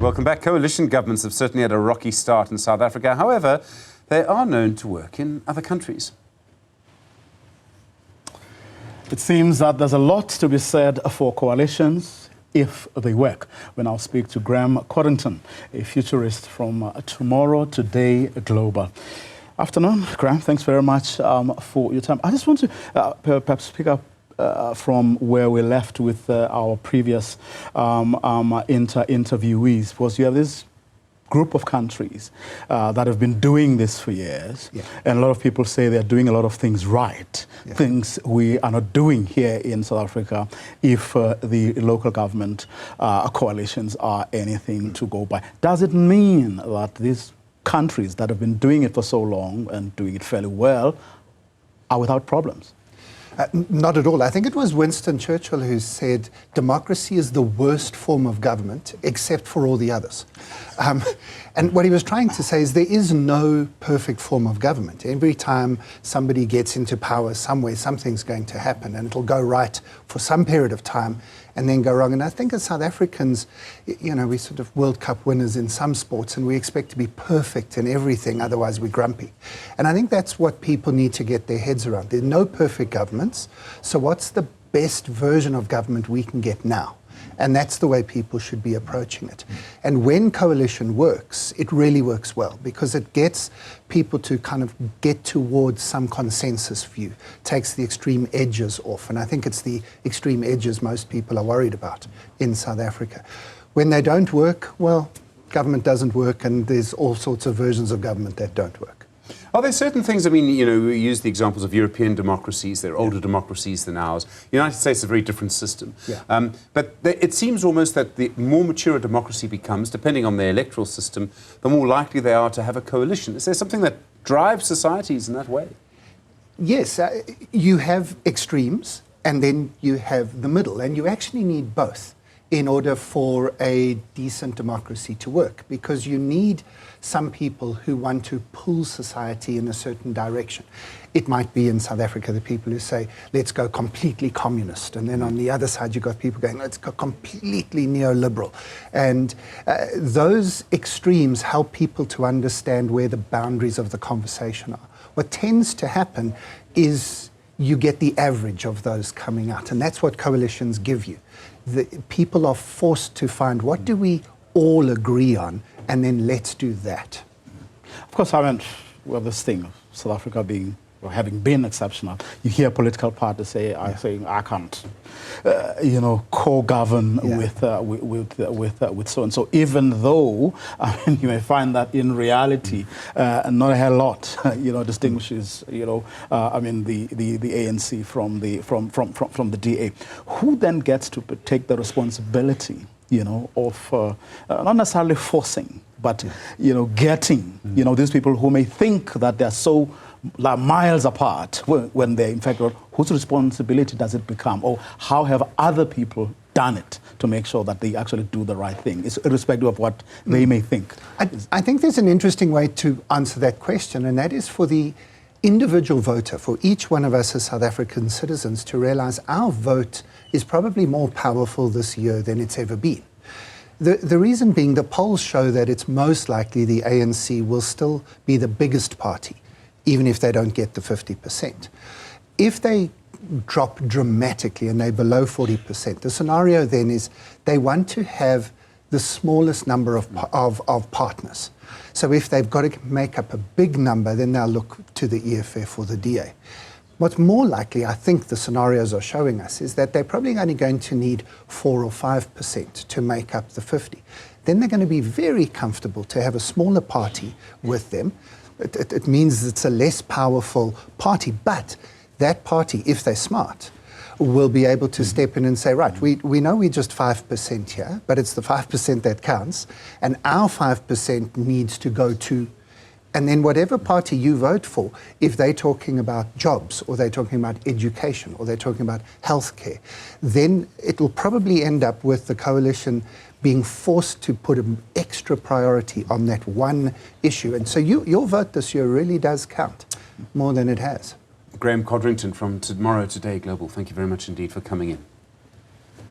Welcome back. Coalition governments have certainly had a rocky start in South Africa. However, they are known to work in other countries. It seems that there's a lot to be said for coalitions if they work. We now speak to Graham Coddington, a futurist from TomorrowTodayGlobal. Afternoon, Graham. Thanks very much for your time. I just want to perhaps pick up from where we left with our previous interviewees, because you have this group of countries that have been doing this for years, and a lot of people say they're doing a lot of things right, things we are not doing here in South Africa if the local government coalitions are anything to go by. Does it mean that these countries that have been doing it for so long and doing it fairly well are without problems? Not at all. I think it was Winston Churchill who said democracy is the worst form of government except for all the others. And what he was trying to say is there is no perfect form of government. Every time somebody gets into power somewhere, something's going to happen, and it'll go right for some period of time and then go wrong. And I think as South Africans, you know, we're sort of World Cup winners in some sports, and we expect to be perfect in everything, otherwise we're grumpy. And I think that's what people need to get their heads around. There are no perfect governments, so what's the best version of government we can get now? And that's the way people should be approaching it. And when coalition works, it really works well, because it gets people to kind of get towards some consensus view, takes the extreme edges off. And I think it's the extreme edges most people are worried about in South Africa. When they don't work, well, government doesn't work, and there's all sorts of versions of government that don't work. Are there certain things, I mean, you know, we use the examples of European democracies, they're older democracies than ours. The United States is a very different system. But it seems almost that the more mature a democracy becomes, depending on their electoral system, the more likely they are to have a coalition. Is there something that drives societies in that way? Yes, you have extremes, and then you have the middle, and you actually need both in order for a decent democracy to work, because you need some people who want to pull society in a certain direction. It might be in South Africa the people who say, let's go completely communist, and then on the other side you've got people going, let's go completely neoliberal. And those extremes help people to understand where the boundaries of the conversation are. What tends to happen is you get the average of those coming out, and that's what coalitions give you. The people are forced to find, what do we all agree on, and then let's do that. Of course, I mean, well, this thing of South Africa being, or having been exceptional, you hear political parties say, I can't, you know, co-govern with so and so, even though, I mean, you may find that in reality, not a hell lot, you know, distinguishes, you know, I mean, the ANC from the DA. Who then gets to take the responsibility, you know, of not necessarily forcing, but, you know, getting, you know, these people who may think that they're so miles apart when they're in fact, whose responsibility does it become? Or how have other people done it to make sure that they actually do the right thing, irrespective of what they may think? I think there's an interesting way to answer that question, and that is for the individual voter, for each one of us as South African citizens to realize our vote is probably more powerful this year than it's ever been. The reason being, the polls show that it's most likely the ANC will still be the biggest party, even if they don't get the 50%. If they drop dramatically and they're below 40%, the scenario then is they want to have the smallest number of partners. So if they've got to make up a big number, then they'll look to the EFF or the DA. What's more likely, I think the scenarios are showing us, is that they're probably only going to need 4 or 5% to make up the 50. Then they're going to be very comfortable to have a smaller party with them. It means it's a less powerful party, but that party, if they're smart, will be able to step in and say, right, we know we're just 5% here, but it's the 5% that counts, and our 5% needs to go to, and then whatever party you vote for, if they're talking about jobs, or they're talking about education, or they're talking about healthcare, then it'll probably end up with the coalition being forced to put an extra priority on that one issue. And so your vote this year really does count more than it has. Graham Coddington from TomorrowTodayGlobal, thank you very much indeed for coming in.